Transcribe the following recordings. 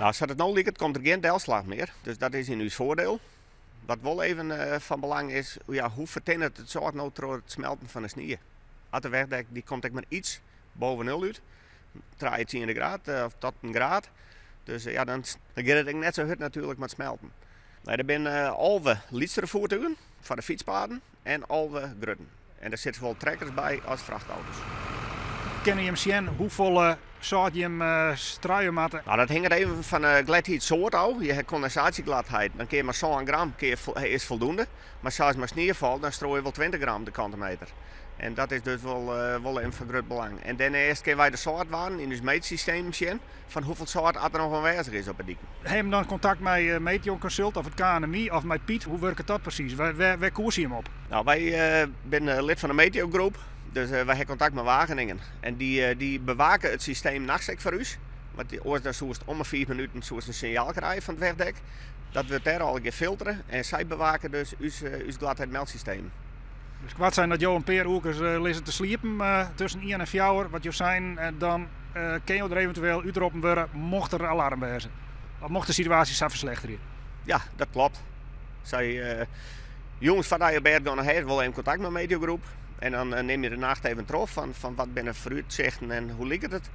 Nou, als het nou lijkt, komt er geen delslag meer. Dus dat is in uw voordeel. Wat wel even van belang is, ja, hoe vertennert het soort nou door het smelten van de sneeuw? Als de wegdek die komt maar iets boven 0 uit. Draai je 10 graden of tot een graad. Dus ja, dan gaat het net zo hard natuurlijk met smelten. Nou, er zijn alwe lietstere voertuigen voor de fietspaden en alwe grutten. En er zitten zowel trekkers bij als vrachtauto's. Ken je hem zien hoeveel soort je hem struien matten? Nou, dat hangt even van gladheid soort af. Je hebt condensatiegladheid, dan kun je maar zo'n gram is voldoende. Maar als maar sneeuw valt, dan strooi je wel 20 gram de kantenmeter. En dat is dus wel een van groot belang. En daarnaast kunnen wij de soort waren in ons meetsysteem zien van hoeveel soort er nog aanwezig is op het dik. Heb je dan contact met Meteor Consult of het KNMI of met Piet? Hoe werkt dat precies? Waar koers je hem op? Nou, wij zijn lid van de Meteor Groep. Dus wij hebben contact met Wageningen. En die bewaken het systeem nachts voor u. Want oors dan om de 4 minuten een signaal krijgen van het wegdek. Dat we daar al een keer filteren. En zij bewaken dus uw gladheid meldsysteem. Dus wat zijn dat jou een paar uur liggen te sliepen tussen 1 en 4 uur. Wat je zijn, dan kun je er eventueel uitroepen worden mocht er alarm wezen. Of mocht de situatie zo verslechteren. Ja, dat klopt. Jongens van je bed gaan naar wel in contact met de Meteorgroep. En dan neem je de nacht even trof van wat binnen vooruitzichten en hoe ligt het.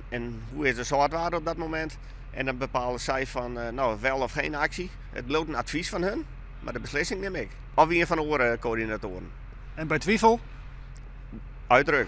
En hoe is de soortwaarde op dat moment. En dan bepalen zij van nou, wel of geen actie. Het loopt een advies van hun, maar de beslissing neem ik. Of wie een van de orencoördinatoren. En bij twijfel? Uitdruk.